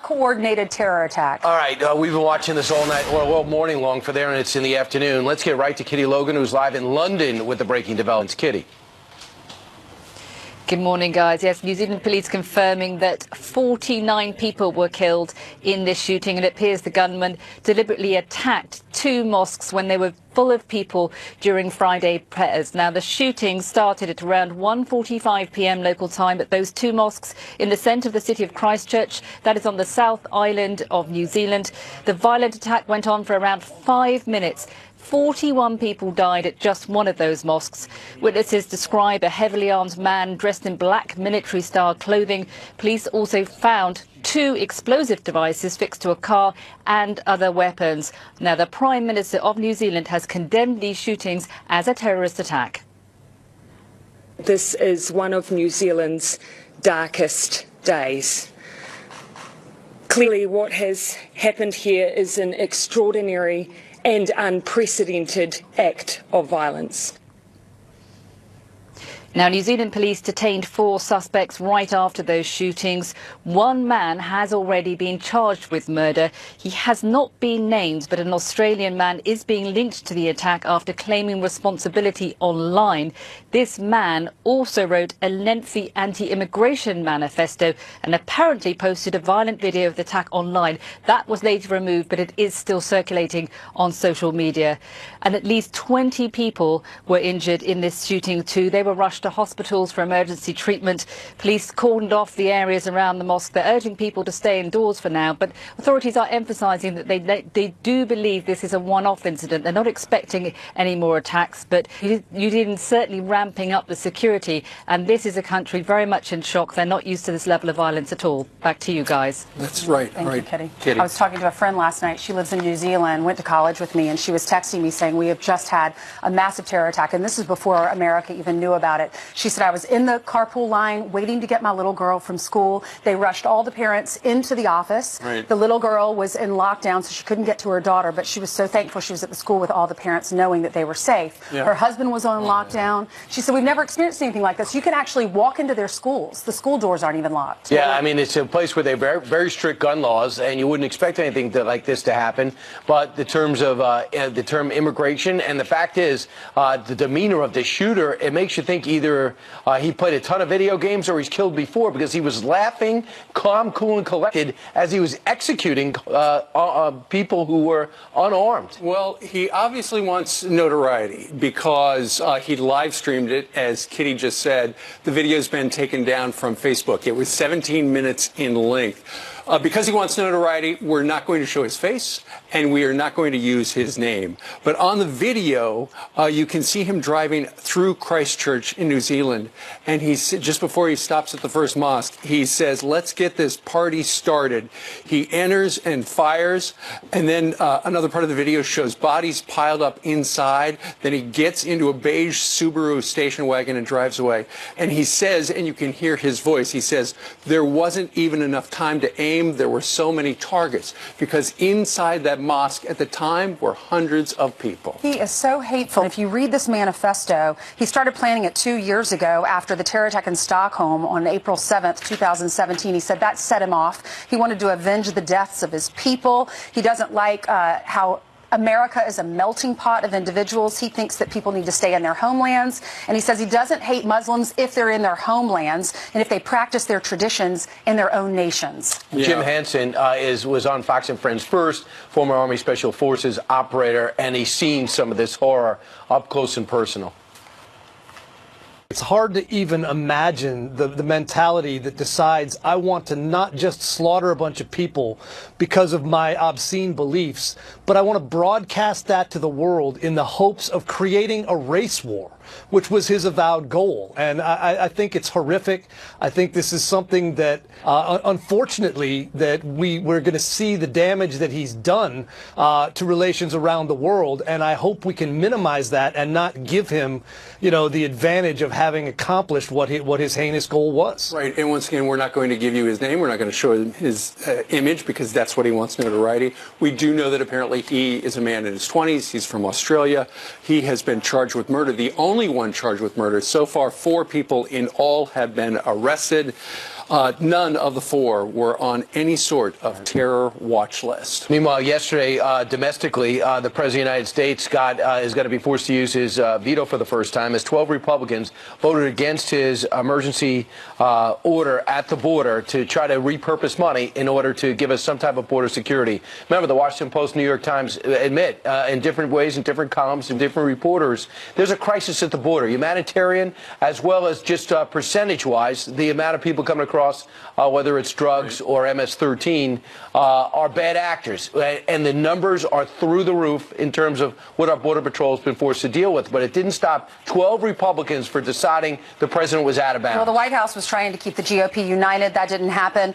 coordinated terror attack. All right, we've been watching this all night, well, morning long for there, and it's in the afternoon. Let's get right to Kitty Logan, who's live in London with the breaking developments. Kitty. Good morning, guys. Yes, New Zealand police confirming that 49 people were killed in this shooting, and it appears the gunman deliberately attacked two mosques when they were full of people during Friday prayers. Now, the shooting started at around 1:45 p.m. local time at those two mosques in the centre of the city of Christchurch. That is on the South Island of New Zealand. The violent attack went on for around 5 minutes. 41 people died at just one of those mosques. Witnesses describe a heavily armed man dressed in black military-style clothing. Police also found two explosive devices fixed to a car and other weapons. Now, the Prime Minister of New Zealand has condemned these shootings as a terrorist attack. This is one of New Zealand's darkest days. Clearly, what has happened here is an extraordinary and unprecedented act of violence. Now, New Zealand police detained 4 suspects right after those shootings. One man has already been charged with murder. He has not been named, but an Australian man is being linked to the attack after claiming responsibility online. This man also wrote a lengthy anti-immigration manifesto and apparently posted a violent video of the attack online. That was later removed, but it is still circulating on social media. And at least 20 people were injured in this shooting too. They were rushed to hospitals for emergency treatment. Police cordoned off the areas around the mosque. They're urging people to stay indoors for now, but authorities are emphasising that they do believe this is a one-off incident. They're not expecting any more attacks, but New Zealand certainly ramping up the security, and this is a country very much in shock. They're not used to this level of violence at all. Back to you guys. That's right. Thank you, Kitty. I was talking to a friend last night. She lives in New Zealand, went to college with me, and she was texting me saying, we have just had a massive terror attack, and this is before America even knew about it. She said, I was in the carpool line waiting to get my little girl from school. They rushed all the parents into the office. Right. The little girl was in lockdown, so she couldn't get to her daughter, but she was so thankful she was at the school with all the parents knowing that they were safe. Yeah. Her husband was on lockdown. She said, we've never experienced anything like this. You can actually walk into their schools. The school doors aren't even locked. Yeah, I mean, it's a place where they have very, very strict gun laws, and you wouldn't expect anything like this to happen. But the terms of the term immigration, and the fact is, the demeanor of the shooter, it makes you think either he played a ton of video games or he's killed before, because he was laughing, calm, cool, and collected as he was executing people who were unarmed. Well, he obviously wants notoriety because he live streamed it, as Kitty just said. The video's been taken down from Facebook. It was 17 minutes in length. Because he wants notoriety, we're not going to show his face, and we are not going to use his name. But on the video, you can see him driving through Christchurch in New Zealand, and he's just before he stops at the first mosque, he says, let's get this party started. He enters and fires, and then another part of the video shows bodies piled up inside. Then he gets into a beige Subaru station wagon and drives away. And he says, and you can hear his voice, he says, there wasn't even enough time to aim. There were so many targets, because inside that mosque at the time were hundreds of people. He is so hateful. If you read this manifesto, he started planning it 2 years ago after the terror attack in Stockholm on April 7th, 2017. He said that set him off. He wanted to avenge the deaths of his people. He doesn't like how America is a melting pot of individuals. He thinks that people need to stay in their homelands. And he says he doesn't hate Muslims if they're in their homelands and if they practice their traditions in their own nations. Yeah. Jim Hansen was on Fox and Friends First, former Army Special Forces operator, and he's seen some of this horror up close and personal. It's hard to even imagine the mentality that decides I want to not just slaughter a bunch of people because of my obscene beliefs, but I want to broadcast that to the world in the hopes of creating a race war, which was his avowed goal. And I think it's horrific. I think this is something that, unfortunately, that we're going to see the damage that he's done to relations around the world. And I hope we can minimize that and not give him, the advantage of having accomplished what his heinous goal was. Right. And once again, we're not going to give you his name. We're not going to show his image, because that's what he wants notoriety. We do know that apparently he is a man in his 20s. He's from Australia. He has been charged with murder. The only one charged with murder. So far, 4 people in all have been arrested. None of the four were on any sort of terror watch list. Meanwhile, yesterday, domestically, the President of the United States, Scott, is going to be forced to use his veto for the first time as 12 Republicans voted against his emergency order at the border to try to repurpose money in order to give us some type of border security. Remember, the Washington Post, New York Times admit in different ways, in different columns, and different reporters, there's a crisis at the border, humanitarian as well as just percentage-wise, the amount of people coming across, whether it's drugs or MS-13, are bad actors. And the numbers are through the roof in terms of what our Border Patrol has been forced to deal with. But it didn't stop 12 Republicans for deciding the president was out of bounds. Well, the White House was trying to keep the GOP united. That didn't happen.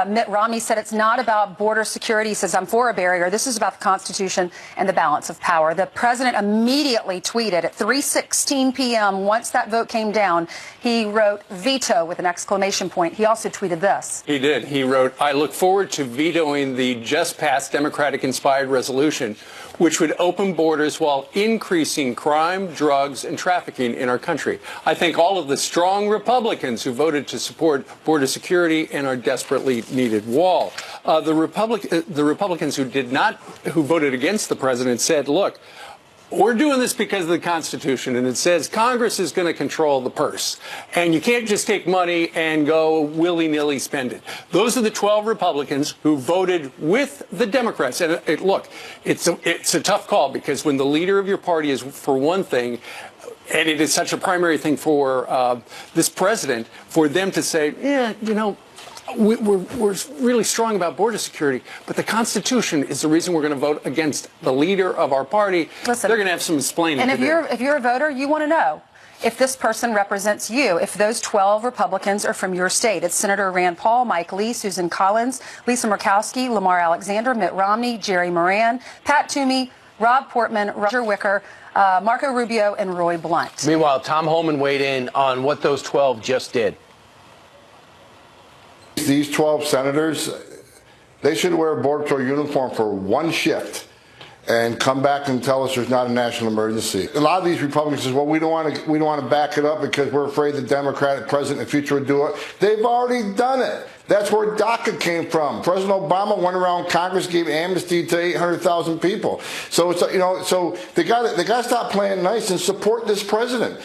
Mitt Romney said it's not about border security. He says, I'm for a barrier. This is about the Constitution and the balance of power. The president immediately tweeted at 3:16 p.m. once that vote came down. He wrote veto with an exclamation point. He also tweeted this. He did. He wrote, I look forward to vetoing the just passed Democratic-inspired resolution, which would open borders while increasing crime, drugs, and trafficking in our country. I thank all of the strong Republicans who voted to support border security and our desperately needed wall. The Republicans who voted against the president said, look, we're doing this because of the Constitution, and it says Congress is going to control the purse. And you can't just take money and go willy-nilly spend it. Those are the 12 Republicans who voted with the Democrats. And look, it's a tough call, because when the leader of your party is for one thing, and it is such a primary thing for this president, for them to say, yeah, you know, we're really strong about border security, but the Constitution is the reason we're going to vote against the leader of our party. Listen, they're going to have some explaining to do. And if you're a voter, you want to know if this person represents you, if those 12 Republicans are from your state. It's Senator Rand Paul, Mike Lee, Susan Collins, Lisa Murkowski, Lamar Alexander, Mitt Romney, Jerry Moran, Pat Toomey, Rob Portman, Roger Wicker, Marco Rubio, and Roy Blunt. Meanwhile, Tom Homan weighed in on what those 12 just did. These 12 senators, they should wear a Border Patrol uniform for one shift and come back and tell us there's not a national emergency. A lot of these Republicans say, well, we don't want to back it up because we're afraid the Democratic president in the future would do it. They've already done it. That's where DACA came from. President Obama went around Congress, gave amnesty to 800,000 people. So it's, you know, so they got to stop playing nice and support this president.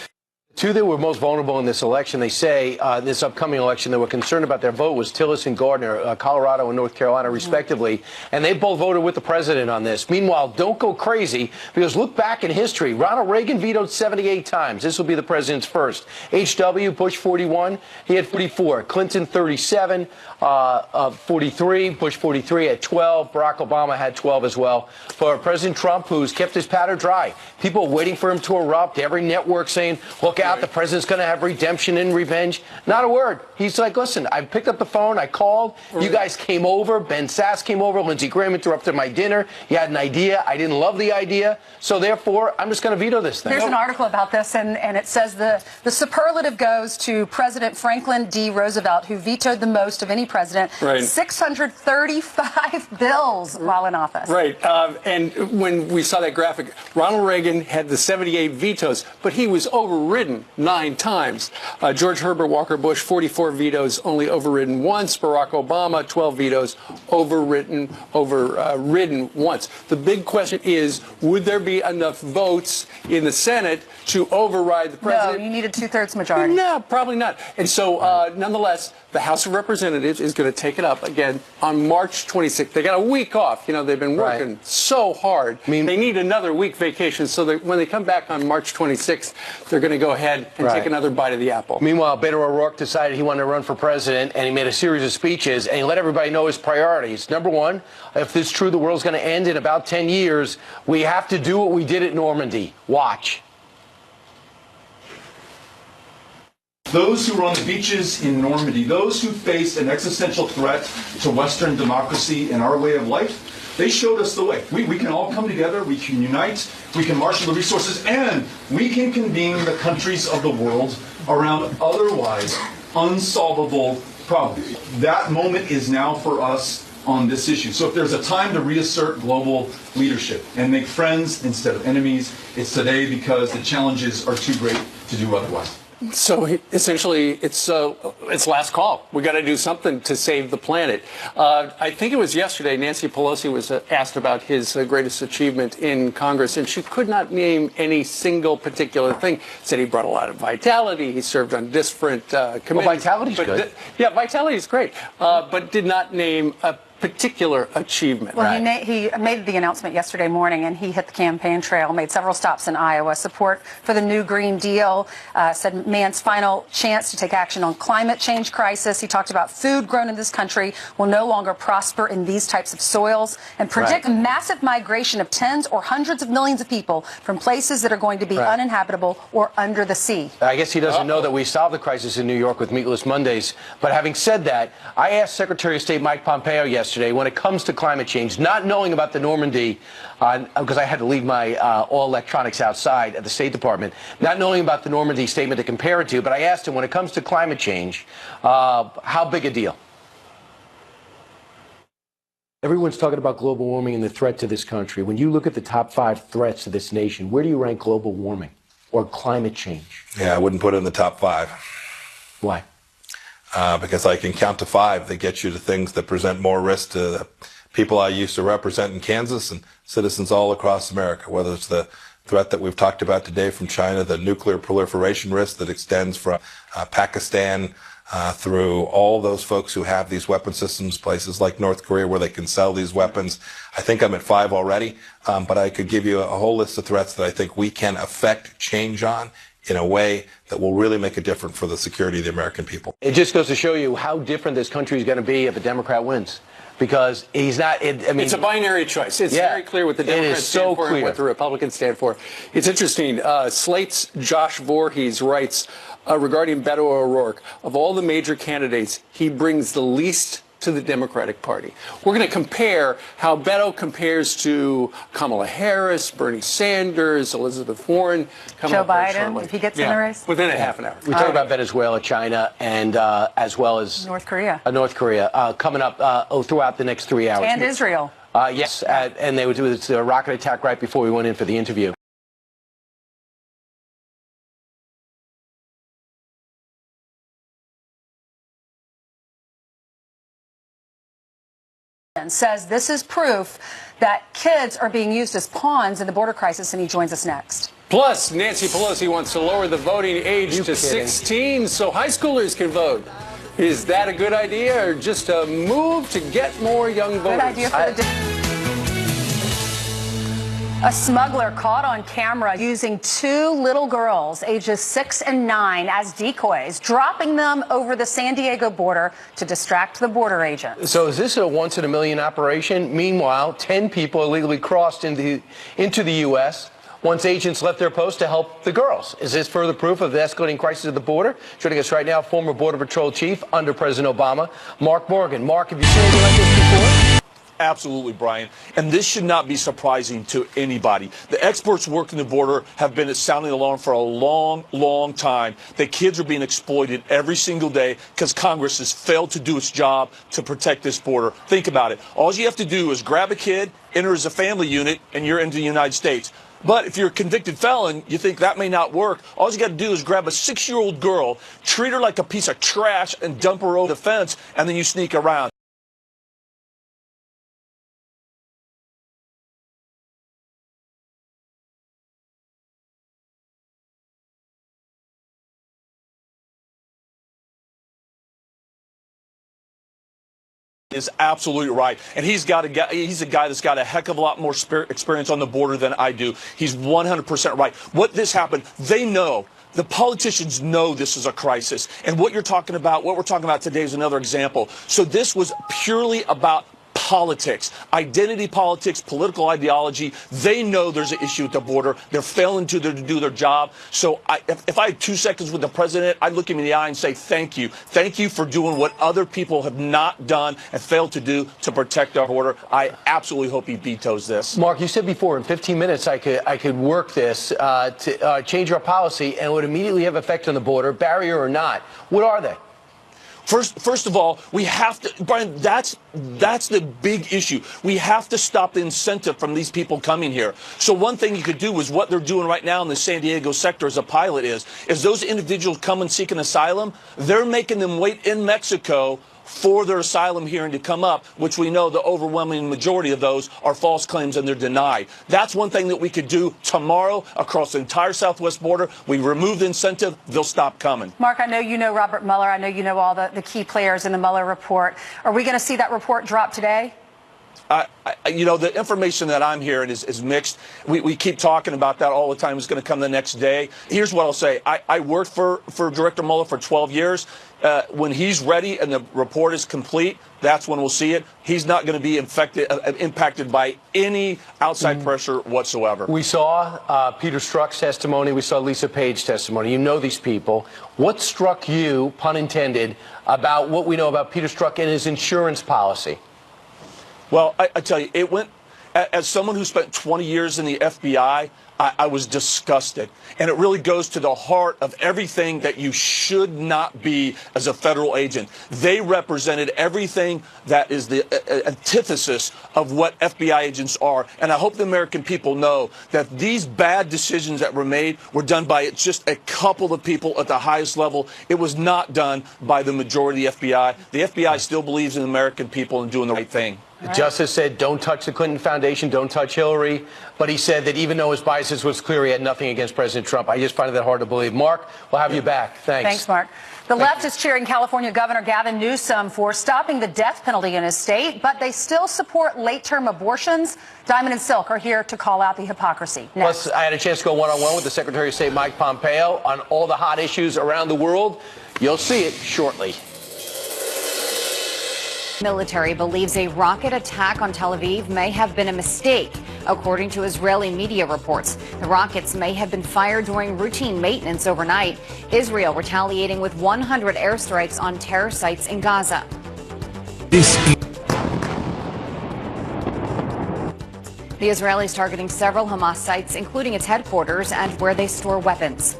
Two that were most vulnerable in this election, they say, this upcoming election, that were concerned about their vote was Tillis and Gardner, Colorado and North Carolina, respectively. And they both voted with the president on this. Meanwhile, don't go crazy, because look back in history. Ronald Reagan vetoed 78 times. This will be the president's first. H.W. Bush, 41. He had 44. Clinton, 37. 43. Bush, 43 at 12. Barack Obama had 12 as well. For President Trump, who's kept his powder dry. People waiting for him to erupt. Every network saying, look out, the president's going to have redemption and revenge. Not a word. He's like, listen, I picked up the phone, I called, you guys came over, Ben Sasse came over, Lindsey Graham interrupted my dinner, you had an idea, I didn't love the idea, so therefore, I'm just going to veto this thing. Here's an article about this, and it says the superlative goes to President Franklin D. Roosevelt, who vetoed the most of any president, 635 bills while in office. Right, and when we saw that graphic, Ronald Reagan had the 78 vetoes, but he was overridden 9 times. George Herbert Walker Bush, 44 vetoes, only overridden once. Barack Obama, 12 vetoes, overridden once. The big question is, would there be enough votes in the Senate to override the president? No, you need a 2/3 majority. No, probably not. And so, nonetheless, the House of Representatives is going to take it up again on March 26th. They got a week off. You know, they've been working so hard. They need another week vacation, so that when they come back on March 26th, they're going to go ahead and take another bite of the apple. Meanwhile, Beto O'Rourke decided he wanted to run for president, and he made a series of speeches, and he let everybody know his priorities. Number one, if this is true, the world's going to end in about 10 years, we have to do what we did at Normandy. Watch. Those who were on the beaches in Normandy, those who faced an existential threat to Western democracy and our way of life, they showed us the way. We can all come together, we can unite, we can marshal the resources, and we can convene the countries of the world around otherwise unsolvable problems. That moment is now for us on this issue. So if there's a time to reassert global leadership and make friends instead of enemies, it's today, because the challenges are too great to do otherwise. So essentially, it's last call. We got to do something to save the planet. I think it was yesterday, Nancy Pelosi was asked about his greatest achievement in Congress, and she could not name any single particular thing. Said he brought a lot of vitality. He served on different committees. Well, vitality's good. Yeah, vitality is great, but did not name a particular achievement. Well, he made the announcement yesterday morning, and he hit the campaign trail, made several stops in Iowa. Support for the new Green Deal, said man's final chance to take action on climate change crisis. He talked about food grown in this country will no longer prosper in these types of soils, and predict a massive migration of tens or hundreds of millions of people from places that are going to be uninhabitable or under the sea. I guess he doesn't know that we solved the crisis in New York with Meatless Mondays. But having said that, I asked Secretary of State Mike Pompeo yesterday, when it comes to climate change, not knowing about the Normandy, because I had to leave my all electronics outside at the State Department, not knowing about the Normandy statement to compare it to, but I asked him, when it comes to climate change, how big a deal? Everyone's talking about global warming and the threat to this country. When you look at the top 5 threats to this nation, where do you rank global warming or climate change? Yeah, I wouldn't put it in the top 5. Why? Because I can count to 5 that get you to things that present more risk to the people I used to represent in Kansas and citizens all across America, whether it's the threat that we've talked about today from China, the nuclear proliferation risk that extends from Pakistan through all those folks who have these weapon systems, places like North Korea where they can sell these weapons. I think I'm at 5 already, but I could give you a whole list of threats that I think we can affect change on in a way that will really make a difference for the security of the American people. It just goes to show you how different this country is going to be if a Democrat wins. Because he's not, I mean... It's a binary choice. It's very clear what the Democrats stand for and what the Republicans stand for. It's interesting. Slate's Josh Voorhees writes regarding Beto O'Rourke, of all the major candidates, he brings the least to the Democratic Party. We're going to compare how Beto compares to Kamala Harris, Bernie Sanders, Elizabeth Warren, Joe Biden, if he gets in the race? Within a half an hour. We talk about Venezuela, China, and as well as North Korea. Coming up throughout the next 3 hours. And Israel. Yes, and they would do this rocket attack right before we went in for the interview. Says this is proof that kids are being used as pawns in the border crisis, and he joins us next. Plus, Nancy Pelosi wants to lower the voting age to 16 so high schoolers can vote. Is that a good idea or just a move to get more young voters? Good idea for the A smuggler caught on camera using 2 little girls, ages 6 and 9, as decoys, dropping them over the San Diego border to distract the border agents. So is this a once-in-a-million operation? Meanwhile, 10 people illegally crossed into the U.S. once agents left their post to help the girls. Is this further proof of the escalating crisis at the border? Joining us right now, former Border Patrol chief under President Obama, Mark Morgan. Mark, have you seen anything like this before? Absolutely, Brian. And this should not be surprising to anybody. The experts working the border have been sounding the alarm for a long, long time that kids are being exploited every single day because Congress has failed to do its job to protect this border. Think about it. All you have to do is grab a kid, enter as a family unit, and you're into the United States. But if you're a convicted felon, you think that may not work. All you got to do is grab a 6-year-old girl, treat her like a piece of trash, and dump her over the fence, and then you sneak around. Is absolutely right, and he's a guy that's got a heck of a lot more experience on the border than I do. He's 100% right. What this happened, they know. The politicians know this is a crisis, and what we're talking about today is another example. So this was purely about politics, identity politics, political ideology. They know there's an issue at the border. They're failing to do their job. So if I had 2 seconds with the president, I'd look him in the eye and say, thank you. Thank you for doing what other people have not done and failed to do to protect our border. I absolutely hope he vetoes this. Mark, you said before in 15 minutes I could work this to change our policy and it would immediately have effect on the border, barrier or not. What are they? First of all, we have to, Brian, that's the big issue. We have to stop the incentive from these people coming here. So one thing you could do is what they're doing right now in the San Diego sector as a pilot is those individuals come and seek an asylum, they're making them wait in Mexico for their asylum hearing to come up, which we know the overwhelming majority of those are false claims and they're denied. That's one thing that we could do tomorrow across the entire southwest border. We remove the incentive, they'll stop coming. Mark, I know you know Robert Mueller. I know you know all the key players in the Mueller report. Are we going to see that report drop today? The information that I'm hearing is mixed. We keep talking about that all the time. It's going to come the next day. Here's what I'll say. I worked for Director Mueller for 12 years. When he's ready and the report is complete, that's when we'll see it. He's not going to be impacted by any outside pressure whatsoever. We saw Peter Strzok's testimony. We saw Lisa Page's testimony. You know these people. What struck you, pun intended, about what we know about Peter Strzok and his insurance policy? Well, I tell you, it went, as someone who spent 20 years in the FBI, I was disgusted. And it really goes to the heart of everything that you should not be as a federal agent. They represented everything that is the antithesis of what FBI agents are. And I hope the American people know that these bad decisions that were made were done by just a couple of people at the highest level. It was not done by the majority of the FBI. The FBI still believes in the American people and doing the right thing. The Justice said, don't touch the Clinton Foundation, don't touch Hillary. But he said that even though his biases was clear, he had nothing against President Trump. I just find that hard to believe. Mark, we'll have you back. Thanks. Thanks, Mark. The left is cheering California Governor Gavin Newsom for stopping the death penalty in his state, but they still support late-term abortions. Diamond and Silk are here to call out the hypocrisy. Next. Plus, I had a chance to go one-on-one with the Secretary of State, Mike Pompeo, on all the hot issues around the world. You'll see it shortly. Military believes a rocket attack on Tel Aviv may have been a mistake, according to Israeli media reports. The rockets may have been fired during routine maintenance overnight. Israel retaliating with 100 airstrikes on terror sites in Gaza. The Israelis targeting several Hamas sites, including its headquarters and where they store weapons.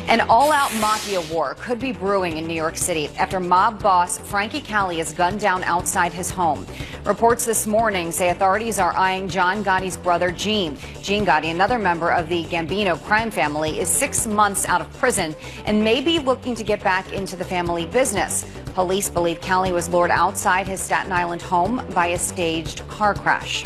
An all-out mafia war could be brewing in New York City after mob boss Frankie Cali is gunned down outside his home. Reports this morning say authorities are eyeing John Gotti's brother, Gene. Gene Gotti, another member of the Gambino crime family, is 6 months out of prison and may be looking to get back into the family business. Police believe Cali was lured outside his Staten Island home by a staged car crash.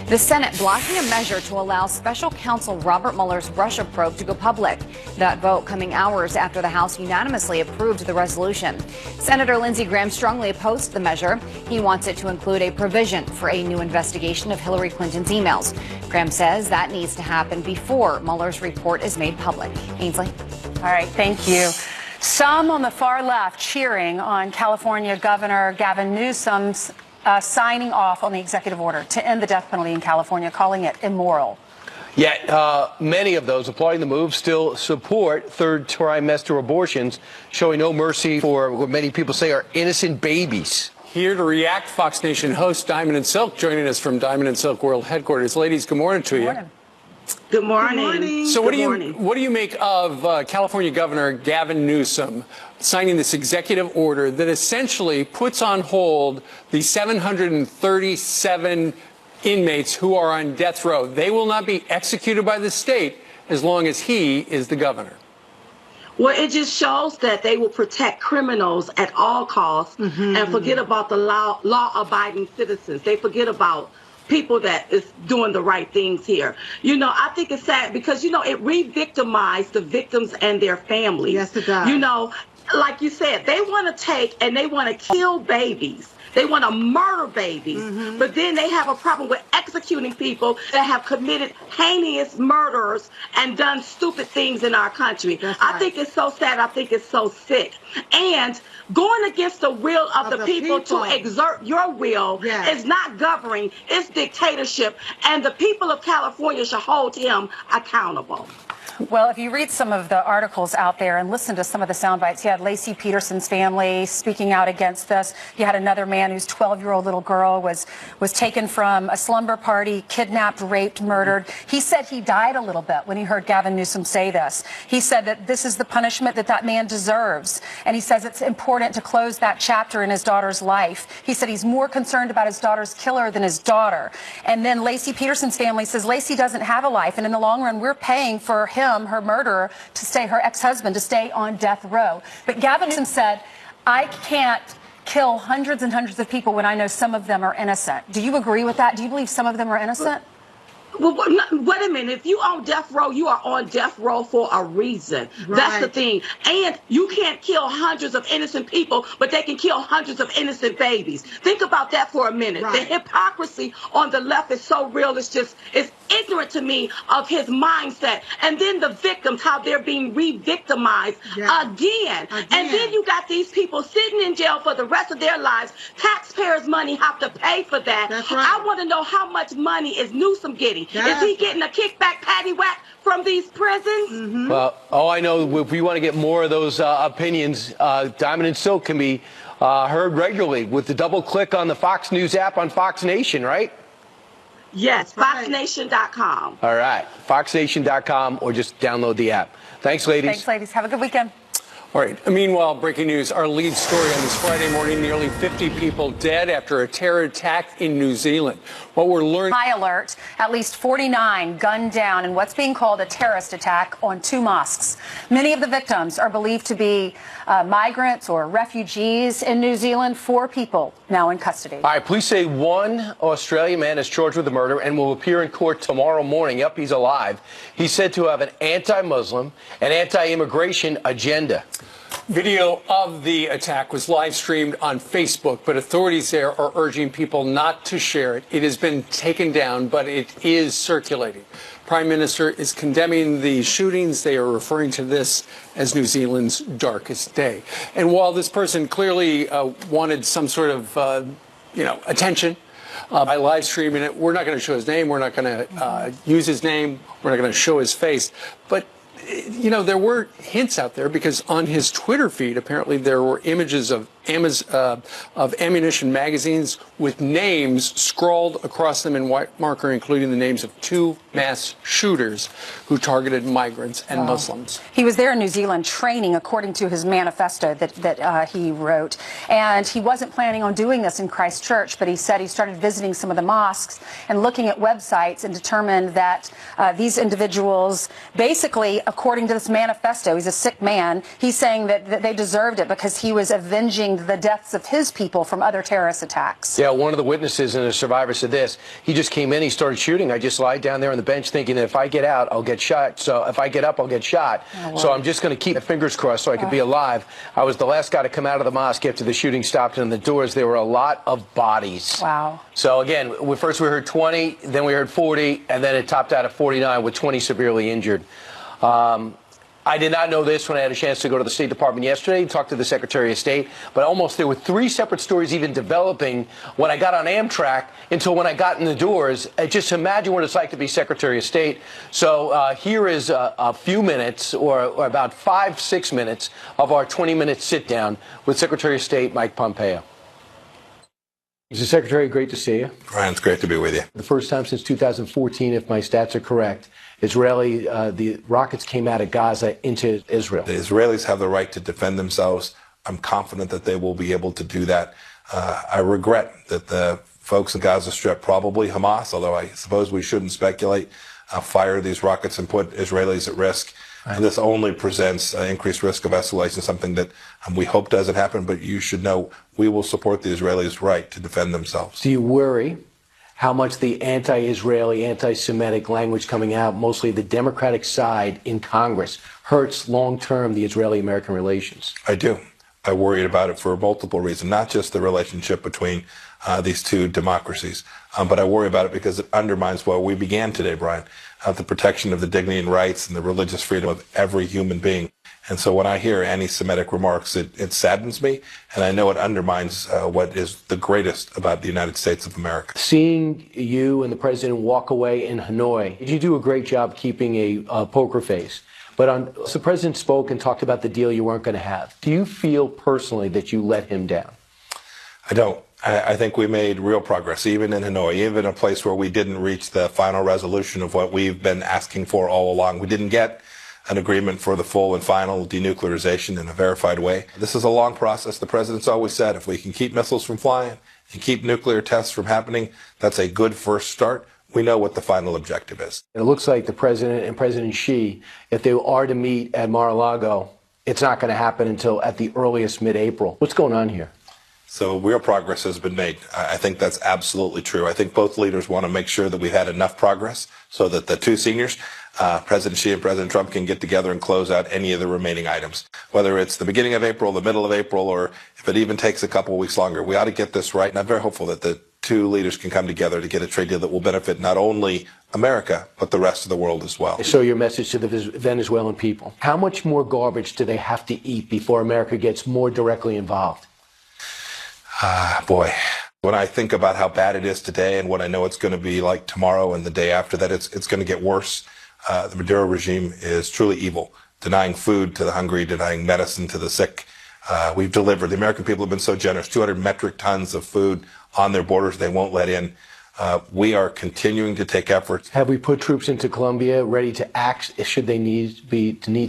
The Senate blocking a measure to allow special counsel Robert Mueller's Russia probe to go public. That vote coming hours after the House unanimously approved the resolution. Senator Lindsey Graham strongly opposed the measure. He wants it to include a provision for a new investigation of Hillary Clinton's emails. Graham says that needs to happen before Mueller's report is made public. Ainsley. All right, thank you. Some on the far left cheering on California Governor Gavin Newsom's signing off on the executive order to end the death penalty in California, calling it immoral. Yet many of those applauding the move still support third trimester abortions, showing no mercy for what many people say are innocent babies. Here to react, Fox Nation host Diamond and Silk joining us from Diamond and Silk World Headquarters. Ladies, good morning to you. Good morning. So what do you make of California Governor Gavin Newsom signing this executive order that essentially puts on hold the 737 inmates who are on death row? They will not be executed by the state as long as he is the governor. Well, it just shows that they will protect criminals at all costs and forget about the law-abiding citizens. They forget about people that is doing the right things here. You know, I think it's sad because, you know, it re-victimized the victims and their families. Yes, it does. You know, like you said, they want to take and they want to kill babies. They want to murder babies, but then they have a problem with executing people that have committed heinous murders and done stupid things in our country. I think it's so sad. I think it's so sick. And going against the will of the people to exert your will is not governing. It's dictatorship. And the people of California should hold him accountable. Well, if you read some of the articles out there and listen to some of the sound bites, you had Lacey Peterson's family speaking out against this. You had another man whose 12-year-old little girl was taken from a slumber party, kidnapped, raped, murdered. He said he died a little bit when he heard Gavin Newsom say this. He said that this is the punishment that man deserves. And he says it's important to close that chapter in his daughter's life. He said he's more concerned about his daughter's killer than his daughter. And then Lacey Peterson's family says Lacey doesn't have a life. And in the long run, we're paying for him, her murderer, to stay, her ex-husband, to stay on death row. But Gavin Newsom said, I can't kill hundreds and hundreds of people when I know some of them are innocent. Do you agree with that? Do you believe some of them are innocent? Well, wait a minute. If you on death row, you are on death row for a reason. Right. That's the thing. And you can't kill hundreds of innocent people, but they can kill hundreds of innocent babies. Think about that for a minute. Right. The hypocrisy on the left is so real. It's ignorant to me of his mindset. And then the victims, how they're being re-victimized again. And then you got these people sitting in jail for the rest of their lives. Taxpayers' money have to pay for that. That's right. I want to know how much money is Newsom getting. Is he getting a kickback, paddywhack from these prisons? Mm-hmm. Well, all I know, if we want to get more of those opinions, Diamond and Silk can be heard regularly with the double click on the Fox News app on Fox Nation, right? Yes, FoxNation.com. All right, FoxNation.com, or just download the app. Thanks, ladies. Thanks, ladies. Have a good weekend. All right. Meanwhile, breaking news, our lead story on this Friday morning, nearly 50 people dead after a terror attack in New Zealand. What we're learning... High alert, at least 49 gunned down in what's being called a terrorist attack on 2 mosques. Many of the victims are believed to be migrants or refugees in New Zealand. 4 people now in custody. All right, police say 1 Australian man is charged with the murder and will appear in court tomorrow morning. Yep, he's alive. He's said to have an anti-Muslim and anti-immigration agenda. Video of the attack was live streamed on Facebook, but authorities there are urging people not to share it. It has been taken down, but it is circulating. Prime Minister is condemning the shootings. They are referring to this as New Zealand's darkest day. And while this person clearly wanted some sort of, attention by live streaming it, we're not going to show his name. We're not going to use his name. We're not going to show his face. But there were hints out there because on his Twitter feed, apparently there were images of ammunition magazines with names scrawled across them in white marker, including the names of 2 mass shooters who targeted migrants and Muslims. He was there in New Zealand training, according to his manifesto that he wrote. And he wasn't planning on doing this in Christchurch, but he said he started visiting some of the mosques and looking at websites and determined that these individuals, basically, according to this manifesto, he's a sick man, he's saying that they deserved it because he was avenging the deaths of his people from other terrorist attacks. Yeah, one of the witnesses and a survivor said this. He just came in, he started shooting. I just lied down there on the bench thinking that if I get out, I'll get shot. So if I get up, I'll get shot. So I'm just going to keep my fingers crossed so I could be alive. I was the last guy to come out of the mosque after the shooting stopped, and in the doors there were a lot of bodies. Wow. So again, first we heard 20, then we heard 40, and then it topped out at 49 with 20 severely injured. I did not know this when I had a chance to go to the State Department yesterday and talk to the Secretary of State, but there were 3 separate stories even developing when I got on Amtrak until when I got in the doors. Just imagine what it's like to be Secretary of State. So here is a few minutes, or about 5-6 minutes, of our 20-minute sit-down with Secretary of State Mike Pompeo. Mr. Secretary, great to see you. Brian, it's great to be with you. The first time since 2014, if my stats are correct, the rockets came out of Gaza into Israel. The Israelis have the right to defend themselves. I'm confident that they will be able to do that. I regret that the folks in Gaza Strip, probably Hamas, although I suppose we shouldn't speculate, fire these rockets and put Israelis at risk. Right. This only presents increased risk of escalation, something that we hope doesn't happen, but you should know we will support the Israelis' right to defend themselves. Do you worry how much the anti-Israeli, anti-Semitic language coming out, mostly the Democratic side in Congress, hurts long-term the Israeli-American relations? I do. I worry about it for multiple reasons, not just the relationship between these 2 democracies, but I worry about it because it undermines what we began today, Brian, the protection of the dignity and rights and the religious freedom of every human being. And so when I hear anti-Semitic remarks, it saddens me, and I know it undermines what is the greatest about the United States of America. Seeing you and the president walk away in Hanoi, you do a great job keeping a poker face. But the president spoke and talked about the deal you weren't going to have. Do you feel personally that you let him down? I don't. I think we made real progress, even in Hanoi, even in a place where we didn't reach the final resolution of what we've been asking for all along. We didn't get an agreement for the full and final denuclearization in a verified way. This is a long process. The president's always said if we can keep missiles from flying and keep nuclear tests from happening, that's a good first start. We know what the final objective is. It looks like the president and President Xi, if they are to meet at Mar-a-Lago, it's not going to happen until at the earliest mid-April. What's going on here? So real progress has been made. I think that's absolutely true. I think both leaders want to make sure that we've had enough progress so that the two seniors, President Xi and President Trump, can get together and close out any of the remaining items. Whether it's the beginning of April, the middle of April, or if it even takes a couple of weeks longer, we ought to get this right. And I'm very hopeful that the two leaders can come together to get a trade deal that will benefit not only America, but the rest of the world as well. So your message to the Venezuelan people, how much more garbage do they have to eat before America gets more directly involved? Boy, when I think about how bad it is today and what I know it's going to be like tomorrow and the day after that, it's going to get worse. The Maduro regime is truly evil, denying food to the hungry, denying medicine to the sick. We've delivered. The American people have been so generous, 200 metric tons of food on their borders they won't let in. We are continuing to take efforts. Have we put troops into Colombia ready to act should they need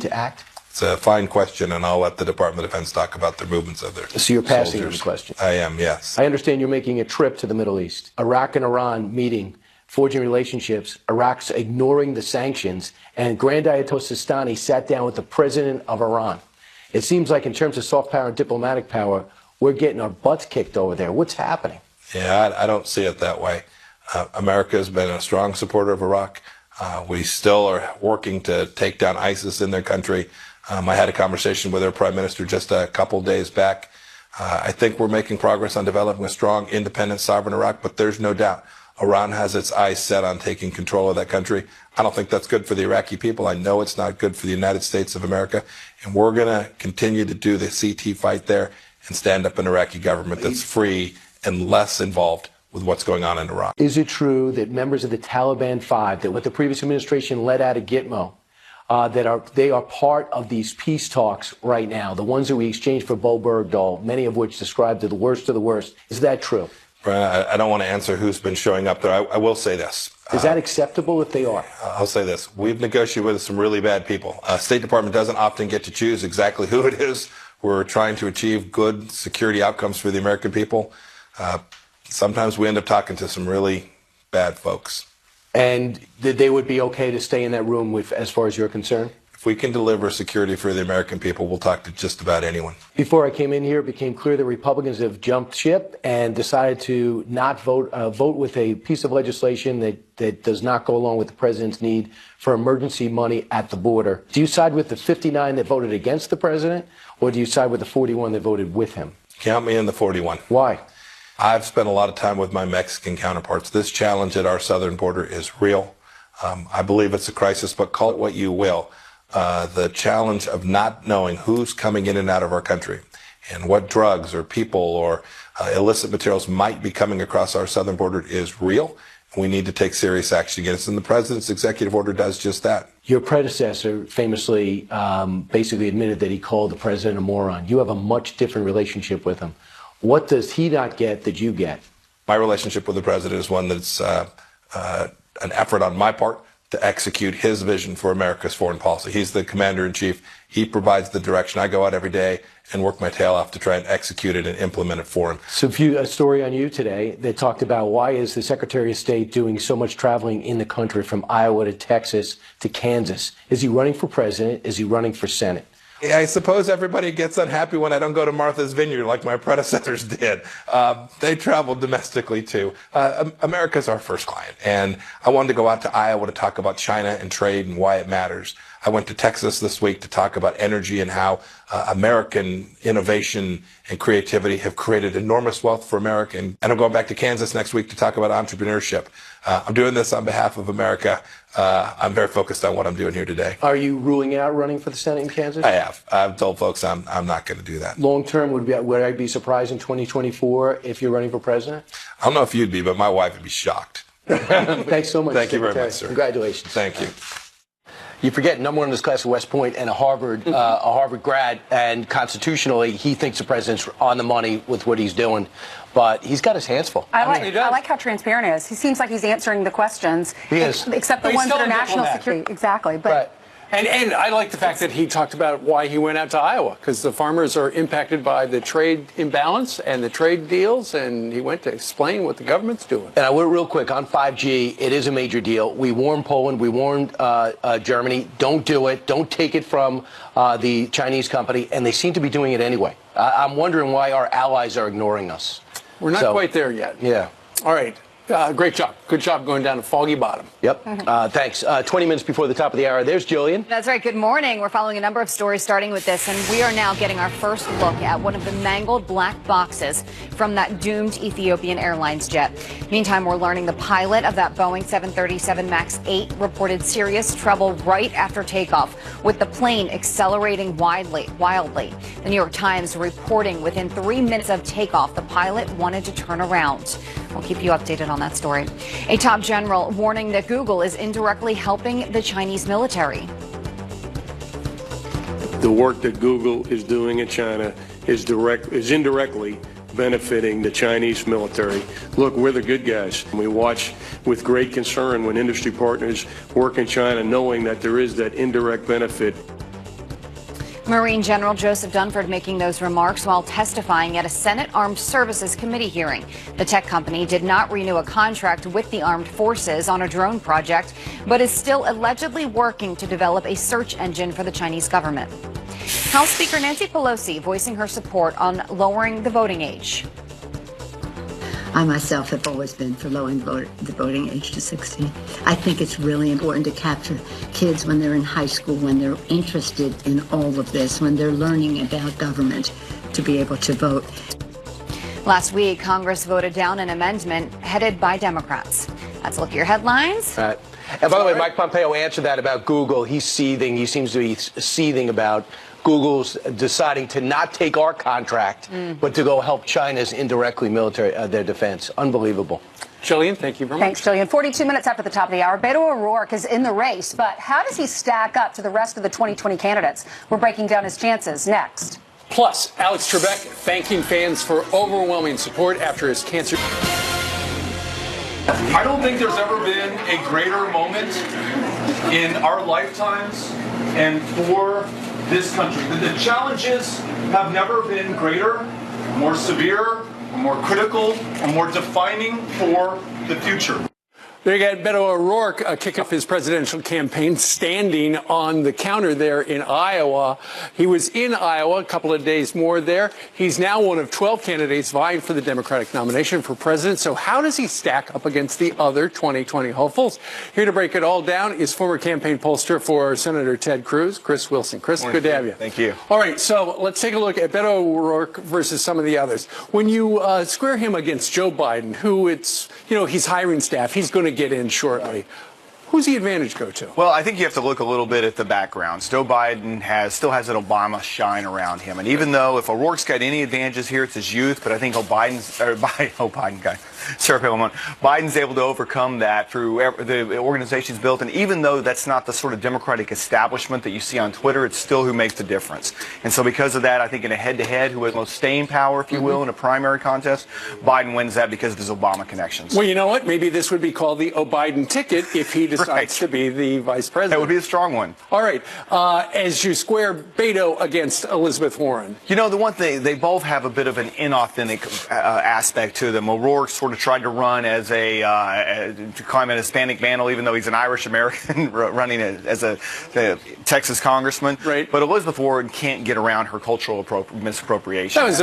to act? It's a fine question, and I'll let the Department of Defense talk about their movements of their So you're passing soldiers. the question? I am, yes. I understand you're making a trip to the Middle East. Iraq and Iran meeting, forging relationships, Iraq's ignoring the sanctions, and Grand Ayatollah Sistani sat down with the president of Iran. It seems like in terms of soft power and diplomatic power, we're getting our butts kicked over there. What's happening? Yeah, I don't see it that way. America has been a strong supporter of Iraq. We still are working to take down ISIS in their country. I had a conversation with their prime minister just a couple days back. I think we're making progress on developing a strong, independent, sovereign Iraq, but there's no doubt Iran has its eyes set on taking control of that country. I don't think that's good for the Iraqi people. I know it's not good for the United States of America, and we're going to continue to do the CT fight there and stand up an Iraqi government that's free and less involved with what's going on in Iraq. Is it true that members of the Taliban 5, that what the previous administration let out of Gitmo, they are part of these peace talks right now, the ones that we exchanged for Bo Bergdahl, many of which described the worst of the worst? Is that true? Brian, I don't want to answer who's been showing up there. I will say this. Is that acceptable if they are? I'll say this. We've negotiated with some really bad people. State Department doesn't often get to choose exactly who it is. We're trying to achieve good security outcomes for the American people. Sometimes we end up talking to some really bad folks. And they would be okay to stay in that room with, as far as you're concerned? If we can deliver security for the American people, we'll talk to just about anyone. Before I came in here, it became clear that Republicans have jumped ship and decided to not vote with a piece of legislation that does not go along with the president's need for emergency money at the border. Do you side with the 59 that voted against the president, or do you side with the 41 that voted with him? Count me in the 41. Why? I've spent a lot of time with my Mexican counterparts. This challenge at our southern border is real. I believe it's a crisis, but call it what you will. The challenge of not knowing who's coming in and out of our country and what drugs or people or illicit materials might be coming across our southern border is real. We need to take serious action against it, and the president's executive order does just that. Your predecessor famously basically admitted that he called the president a moron. You have a much different relationship with him. What does he not get that you get? My relationship with the president is one that's an effort on my part to execute his vision for America's foreign policy. He's the commander-in-chief. He provides the direction. I go out every day and work my tail off to try and execute it and implement it for him. So a story on you today that talked about why is the Secretary of State doing so much traveling in the country from Iowa to Texas to Kansas? Is he running for president? Is he running for Senate? I suppose everybody gets unhappy when I don't go to Martha's Vineyard like my predecessors did. They traveled domestically too. America's our first client, and I wanted to go out to Iowa to talk about China and trade and why it matters. I went to Texas this week to talk about energy and how American innovation and creativity have created enormous wealth for America. And I'm going back to Kansas next week to talk about entrepreneurship. I'm doing this on behalf of America. I'm very focused on what I'm doing here today. Are you ruling out running for the Senate in Kansas? I have. I've told folks I'm not going to do that. Long term, would I be surprised in 2024 if you're running for president? I don't know if you'd be, but my wife would be shocked. Thanks so much. Thank you very much, sir. Congratulations. Thank you. You forget, number one in this class at West Point and a Harvard grad, and constitutionally, he thinks the president's on the money with what he's doing. But he's got his hands full. I like how transparent he is. He seems like he's answering the questions. He is. Except the ones that are national security. Exactly. But. Right. And I like the fact that he talked about why he went out to Iowa, because the farmers are impacted by the trade imbalance and the trade deals, and he went to explain what the government's doing. And I will real quick on 5G. It is a major deal. We warned Poland. We warned Germany. Don't do it. Don't take it from the Chinese company. And they seem to be doing it anyway. I'm wondering why our allies are ignoring us. We're not quite there yet. Yeah. All right. Great job. Good job going down to Foggy Bottom. Yep. Thanks. 20 minutes before the top of the hour. There's Jillian. That's right. Good morning. We're following a number of stories starting with this, and we are now getting our first look at one of the mangled black boxes from that doomed Ethiopian Airlines jet. Meantime, we're learning the pilot of that Boeing 737 MAX 8 reported serious trouble right after takeoff, with the plane accelerating wildly. The New York Times reporting within 3 minutes of takeoff, the pilot wanted to turn around. We'll keep you updated on that story. A top general warning that Google is indirectly helping the Chinese military. The work that Google is doing in China is indirectly benefiting the Chinese military. Look, we're the good guys. We watch with great concern when industry partners work in China, knowing that there is that indirect benefit. Marine General Joseph Dunford making those remarks while testifying at a Senate Armed Services Committee hearing. The tech company did not renew a contract with the armed forces on a drone project, but is still allegedly working to develop a search engine for the Chinese government. House Speaker Nancy Pelosi voicing her support on lowering the voting age. I myself have always been for lowering the voting age to 16. I think it's really important to capture kids when they're in high school, when they're interested in all of this, when they're learning about government, to be able to vote. Last week, Congress voted down an amendment headed by Democrats. Let's look at your headlines. All right. And by the way, Mike Pompeo answered that about Google. He's seething. He seems to be seething about Google's deciding to not take our contract, but to go help China's indirectly military, their defense. Unbelievable. Jillian, thank you very much. Thanks, Jillian. 42 minutes after the top of the hour, Beto O'Rourke is in the race, but how does he stack up to the rest of the 2020 candidates? We're breaking down his chances next. Plus, Alex Trebek thanking fans for overwhelming support after his cancer. I don't think there's ever been a greater moment in our lifetimes and for this country. The challenges have never been greater, more severe, more critical, or more defining for the future. There you got Beto O'Rourke kick off his presidential campaign, standing on the counter there in Iowa. He was in Iowa a couple of days more there. He's now one of 12 candidates vying for the Democratic nomination for president. So how does he stack up against the other 2020 hopefuls? Here to break it all down is former campaign pollster for Senator Ted Cruz, Chris Wilson. Chris, good to have you. Thank you. All right, so let's take a look at Beto O'Rourke versus some of the others. When you square him against Joe Biden, who he's hiring staff, he's going to get in shortly. Who's the advantage go to? Well, I think you have to look a little bit at the background. Joe Biden still has an Obama shine around him. And even though if O'Rourke's got any advantages here, it's his youth, but I think Biden's able to overcome that through the organization he's built. And even though that's not the sort of Democratic establishment that you see on Twitter, it's still who makes the difference. And so because of that, I think in a head-to-head, who has most staying power, if you will, in a primary contest, Biden wins that because of his Obama connections. Well, you know what? Maybe this would be called the O'Biden ticket if he decides to be the vice president. That would be a strong one. All right. As you square Beto against Elizabeth Warren. You know, the one thing, they both have a bit of an inauthentic aspect to them. O'Rourke sort of tried to run as to climb an Hispanic mantle, even though he's an Irish American running as a Texas congressman. Right. But Elizabeth Warren can't get around her cultural misappropriation. That was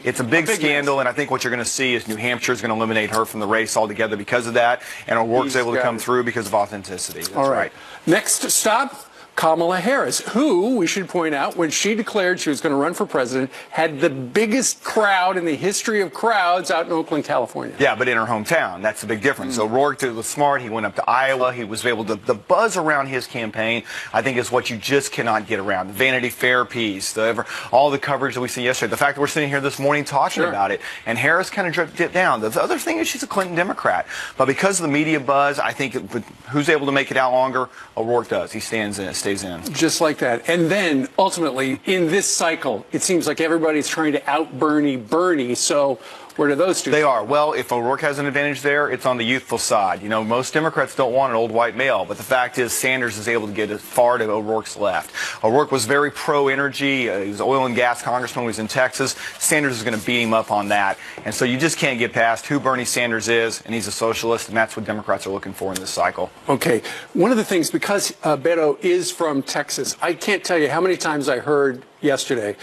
it's a big scandal, and I think what you're going to see is New Hampshire is going to eliminate her from the race altogether because of that, and O'Rourke's able to come through because of authenticity. That's All right. Next stop, Kamala Harris, who, we should point out, when she declared she was going to run for president, had the biggest crowd in the history of crowds out in Oakland, California. Yeah, but in her hometown, that's the big difference. So O'Rourke was smart. He went up to Iowa. He was able to, the buzz around his campaign, I think, is what you just cannot get around. The Vanity Fair piece, all the coverage that we see yesterday, the fact that we're sitting here this morning talking about it, and Harris kind of dripped it down. The other thing is she's a Clinton Democrat. But because of the media buzz, I think who's able to make it out longer? O'Rourke does. He stays in. Just like that. And then, ultimately, in this cycle, it seems like everybody's trying to out-Bernie. So where do those two? They are. Well, if O'Rourke has an advantage there, it's on the youthful side. You know, most Democrats don't want an old white male, but the fact is Sanders is able to get as far to O'Rourke's left. O'Rourke was very pro-energy. He was an oil and gas congressman when he was in Texas. Sanders is going to beat him up on that. And so you just can't get past who Bernie Sanders is, and he's a socialist, and that's what Democrats are looking for in this cycle. Okay. One of the things, because Beto is from Texas, I can't tell you how many times I heard yesterday,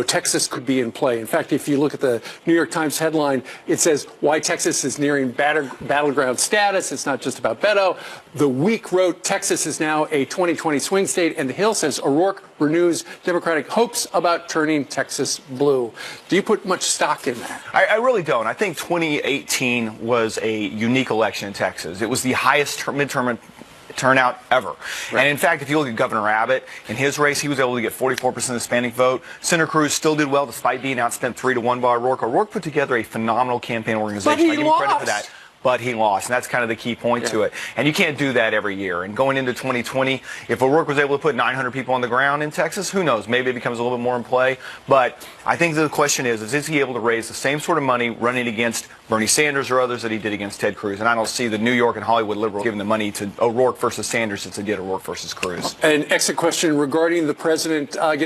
Texas could be in play. In fact, if you look at the New York Times headline, it says why Texas is nearing battleground status. It's not just about Beto. The Week wrote Texas is now a 2020 swing state, and The Hill says O'Rourke renews Democratic hopes about turning Texas blue. Do you put much stock in that? I really don't. I think 2018 was a unique election in Texas. It was the highest midterm turnout ever. Right. And in fact, if you look at Governor Abbott, in his race, he was able to get 44% of the Hispanic vote. Senator Cruz still did well despite being outspent 3-1 by O'Rourke. O'Rourke put together a phenomenal campaign organization. But he I give him credit for that. But he lost, and that's kind of the key point to it. And you can't do that every year. And going into 2020, if O'Rourke was able to put 900 people on the ground in Texas, who knows? Maybe it becomes a little bit more in play. But I think the question is he able to raise the same sort of money running against Bernie Sanders or others that he did against Ted Cruz? And I don't see the New York and Hollywood liberals giving the money to O'Rourke versus Sanders as they did O'Rourke versus Cruz. An exit question regarding the president getting